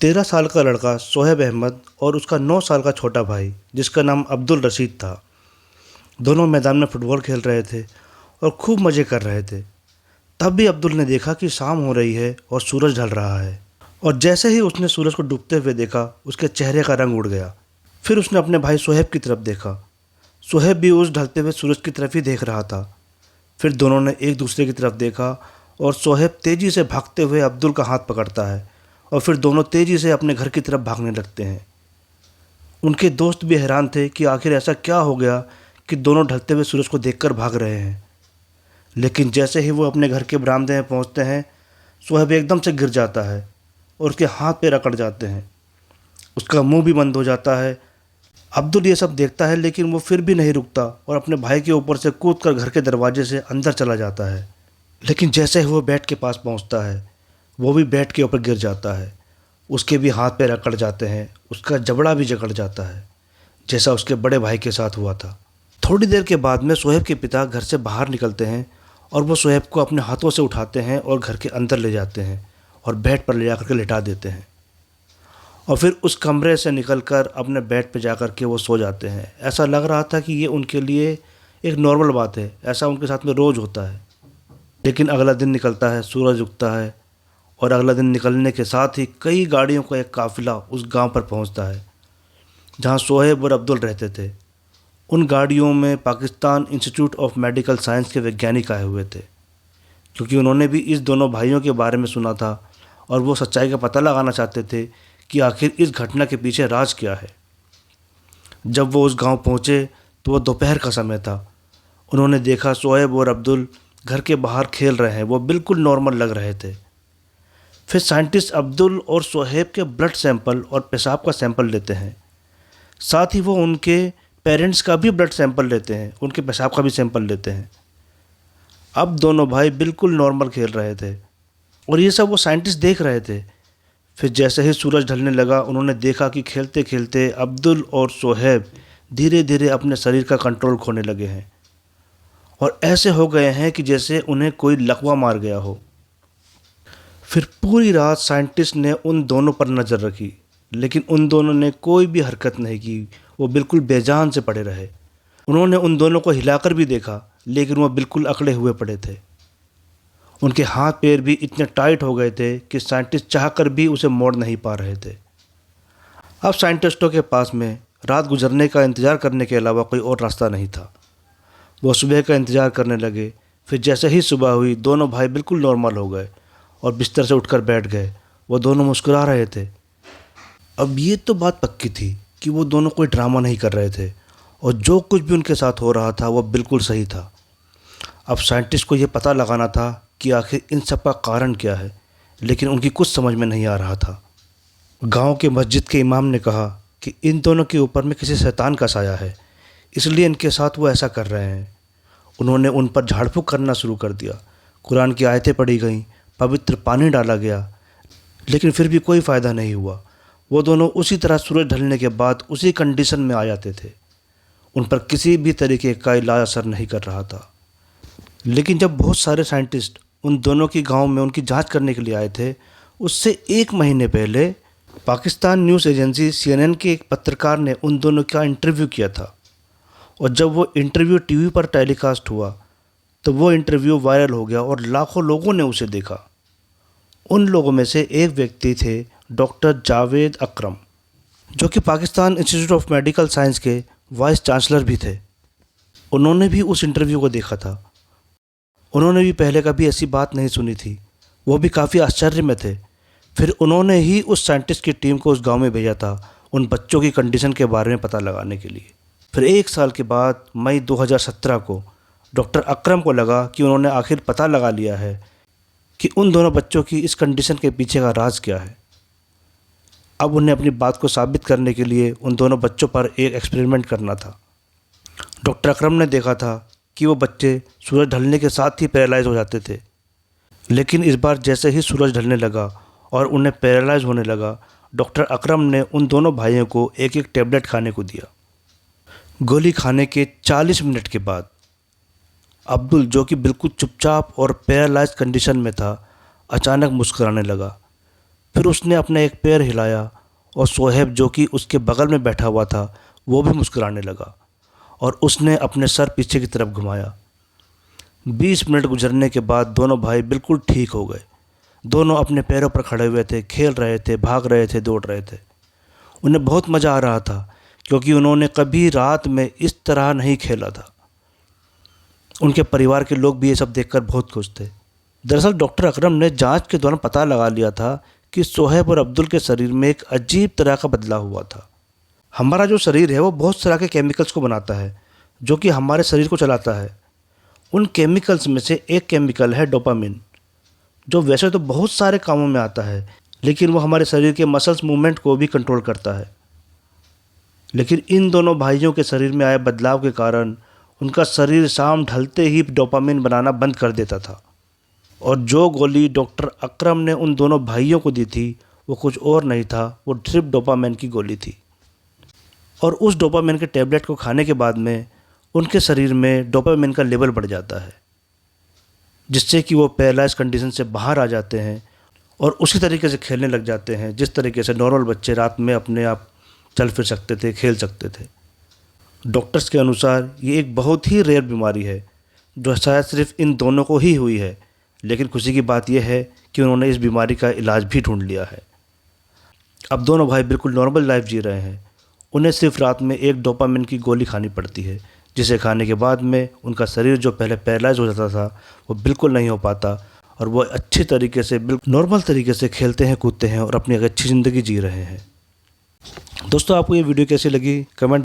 13 साल का लड़का सोहेब अहमद और उसका 9 साल का छोटा भाई जिसका नाम अब्दुल रशीद था। दोनों मैदान में फुटबॉल खेल रहे थे और खूब मज़े कर रहे थे। तब भी अब्दुल ने देखा कि शाम हो रही है और सूरज ढल रहा है, और जैसे ही उसने सूरज को डूबते हुए देखा उसके चेहरे का रंग उड़ गया। फिर उसने अपने भाई सोहेब की तरफ देखा। सोहेब भी उस ढलते हुए सूरज की तरफ ही देख रहा था। फिर दोनों ने एक दूसरे की तरफ देखा और सोहेब तेज़ी से भागते हुए अब्दुल का हाथ पकड़ता है और फिर दोनों तेज़ी से अपने घर की तरफ भागने लगते हैं। उनके दोस्त भी हैरान थे कि आखिर ऐसा क्या हो गया कि दोनों ढलते हुए सूरज को देखकर भाग रहे हैं। लेकिन जैसे ही वो अपने घर के बरामदे में पहुंचते हैं, सोहेब एकदम से गिर जाता है और उसके हाथ पैर अकड़ जाते हैं। उसका मुंह भी बंद हो जाता है। अब्दुल ये सब देखता है, लेकिन वो फिर भी नहीं रुकता और अपने भाई के ऊपर से कूदकर घर के दरवाजे से अंदर चला जाता है। लेकिन जैसे ही वो बेड के पास पहुंचता है, वो भी बेड के ऊपर गिर जाता है। उसके भी हाथ पैर अकड़ जाते हैं, उसका जबड़ा भी जकड़ जाता है, जैसा उसके बड़े भाई के साथ हुआ था। थोड़ी देर के बाद में सोहेब के पिता घर से बाहर निकलते हैं और वो सोहेब को अपने हाथों से उठाते हैं और घर के अंदर ले जाते हैं और बेड पर ले जाकर के लिटा देते हैं, और फिर उस कमरे से निकलकर अपने बेड पर जाकर के वो सो जाते हैं। ऐसा लग रहा था कि ये उनके लिए एक नॉर्मल बात है, ऐसा उनके साथ में रोज़ होता है। लेकिन अगला दिन निकलता है, सूरज उगता है और अगला दिन निकलने के साथ ही कई गाड़ियों का एक काफ़िला उस गांव पर पहुंचता है जहां सोहेब और अब्दुल रहते थे। उन गाड़ियों में Pakistan institute of medical science के वैज्ञानिक आए हुए थे, क्योंकि उन्होंने भी इस दोनों भाइयों के बारे में सुना था और वो सच्चाई का पता लगाना चाहते थे कि आखिर इस घटना के पीछे राज क्या है। जब वो उस गांव पहुंचे तो वह दोपहर का समय था। उन्होंने देखा सोहेब और अब्दुल घर के बाहर खेल रहे हैं, वो बिल्कुल नॉर्मल लग रहे थे। फिर साइंटिस्ट अब्दुल और सोहेब के ब्लड सैंपल और पेशाब का सैंपल लेते हैं। साथ ही वो उनके पेरेंट्स का भी ब्लड सैंपल लेते हैं, उनके पेशाब का भी सैंपल लेते हैं। अब दोनों भाई बिल्कुल नॉर्मल खेल रहे थे और ये सब वो साइंटिस्ट देख रहे थे। फिर जैसे ही सूरज ढलने लगा, उन्होंने देखा कि खेलते खेलते अब्दुल और सोहेब धीरे धीरे अपने शरीर का कंट्रोल खोने लगे हैं और ऐसे हो गए हैं कि जैसे उन्हें कोई लकवा मार गया हो। फिर पूरी रात साइंटिस्ट ने उन दोनों पर नज़र रखी, लेकिन उन दोनों ने कोई भी हरकत नहीं की। वो बिल्कुल बेजान से पड़े रहे। उन्होंने उन दोनों को हिलाकर भी देखा, लेकिन वो बिल्कुल अकड़े हुए पड़े थे। उनके हाथ पैर भी इतने टाइट हो गए थे कि साइंटिस्ट चाहकर भी उसे मोड़ नहीं पा रहे थे। अब साइंटिस्टों के पास में रात गुजरने का इंतज़ार करने के अलावा कोई और रास्ता नहीं था। वो सुबह का इंतज़ार करने लगे। फिर जैसे ही सुबह हुई, दोनों भाई बिल्कुल नॉर्मल हो गए और बिस्तर से उठकर बैठ गए। वो दोनों मुस्कुरा रहे थे। अब ये तो बात पक्की थी कि वो दोनों कोई ड्रामा नहीं कर रहे थे और जो कुछ भी उनके साथ हो रहा था वो बिल्कुल सही था। अब साइंटिस्ट को ये पता लगाना था कि आखिर इन सब का कारण क्या है, लेकिन उनकी कुछ समझ में नहीं आ रहा था। गांव के मस्जिद के इमाम ने कहा कि इन दोनों के ऊपर में किसी शैतान का साया है, इसलिए इनके साथ वो ऐसा कर रहे हैं। उन्होंने उन पर झाड़ फूँक करना शुरू कर दिया। कुरान की आयतें पढ़ी गईं, पवित्र पानी डाला गया, लेकिन फिर भी कोई फ़ायदा नहीं हुआ। वो दोनों उसी तरह सूरज ढलने के बाद उसी कंडीशन में आ जाते थे। उन पर किसी भी तरीके का इलाज असर नहीं कर रहा था। लेकिन जब बहुत सारे साइंटिस्ट उन दोनों की गांव में उनकी जांच करने के लिए आए थे, उससे 1 महीने पहले पाकिस्तान न्यूज़ एजेंसी CNN के एक पत्रकार ने उन दोनों का इंटरव्यू किया था, और जब वो इंटरव्यू टीवी पर टेलीकास्ट हुआ तो वो इंटरव्यू वायरल हो गया और लाखों लोगों ने उसे देखा। उन लोगों में से एक व्यक्ति थे डॉक्टर जावेद अकरम, जो कि Pakistan institute of medical science के वाइस चांसलर भी थे। उन्होंने भी उस इंटरव्यू को देखा था। उन्होंने भी पहले कभी ऐसी बात नहीं सुनी थी। वो भी काफ़ी आश्चर्य में थे। फिर उन्होंने ही उस साइंटिस्ट की टीम को उस गांव में भेजा था उन बच्चों की कंडीशन के बारे में पता लगाने के लिए। फिर 1 साल के बाद मई 2017 को डॉक्टर अकरम को लगा कि उन्होंने आखिर पता लगा लिया है कि उन दोनों बच्चों की इस कंडीशन के पीछे का राज क्या है। अब उन्हें अपनी बात को साबित करने के लिए उन दोनों बच्चों पर एक एक्सपेरिमेंट करना था। डॉक्टर अकरम ने देखा था कि वो बच्चे सूरज ढलने के साथ ही पैरालाइज हो जाते थे, लेकिन इस बार जैसे ही सूरज ढलने लगा और उन्हें पैरालाइज होने लगा, डॉक्टर अकरम ने उन दोनों भाइयों को एक एक टैबलेट खाने को दिया। गोली खाने के 40 मिनट के बाद अब्दुल, जो कि बिल्कुल चुपचाप और पैरालाइज कंडीशन में था, अचानक मुस्कुराने लगा। फिर उसने अपना एक पैर हिलाया और सोहेब जो कि उसके बगल में बैठा हुआ था वो भी मुस्कुराने लगा और उसने अपने सर पीछे की तरफ घुमाया। 20 मिनट गुजरने के बाद दोनों भाई बिल्कुल ठीक हो गए। दोनों अपने पैरों पर खड़े हुए थे, खेल रहे थे, भाग रहे थे, दौड़ रहे थे। उन्हें बहुत मज़ा आ रहा था क्योंकि उन्होंने कभी रात में इस तरह नहीं खेला था। उनके परिवार के लोग भी ये सब देखकर बहुत खुश थे। दरअसल डॉक्टर अकरम ने जांच के दौरान पता लगा लिया था कि सोहेब और अब्दुल के शरीर में एक अजीब तरह का बदलाव हुआ था। हमारा जो शरीर है वो बहुत तरह के केमिकल्स को बनाता है जो कि हमारे शरीर को चलाता है। उन केमिकल्स में से एक केमिकल है डोपामिन, जो वैसे तो बहुत सारे कामों में आता है लेकिन वो हमारे शरीर के मसल्स मूवमेंट को भी कंट्रोल करता है। लेकिन इन दोनों भाइयों के शरीर में आए बदलाव के कारण उनका शरीर शाम ढलते ही डोपामिन बनाना बंद कर देता था। और जो गोली डॉक्टर अकरम ने उन दोनों भाइयों को दी थी वो कुछ और नहीं था, वो सिर्फ डोपामिन की गोली थी। और उस डोपामिन के टैबलेट को खाने के बाद में उनके शरीर में डोपामिन का लेवल बढ़ जाता है, जिससे कि वो पैरालाइज कंडीशन से बाहर आ जाते हैं और उसी तरीके से खेलने लग जाते हैं जिस तरीके से नॉर्मल बच्चे रात में अपने आप चल फिर सकते थे, खेल सकते थे। डॉक्टर्स के अनुसार ये एक बहुत ही रेयर बीमारी है जो शायद सिर्फ इन दोनों को ही हुई है, लेकिन खुशी की बात यह है कि उन्होंने इस बीमारी का इलाज भी ढूंढ लिया है। अब दोनों भाई बिल्कुल नॉर्मल लाइफ जी रहे हैं। उन्हें सिर्फ रात में एक डोपामिन की गोली खानी पड़ती है, जिसे खाने के बाद में उनका शरीर जो पहले पैरालाइज हो जाता था वो बिल्कुल नहीं हो पाता और वो अच्छी तरीके से बिल्कुल नॉर्मल तरीके से खेलते हैं, कूदते हैं और अपनी एक अच्छी ज़िंदगी जी रहे हैं। दोस्तों, आपको ये वीडियो कैसी लगी कमेंट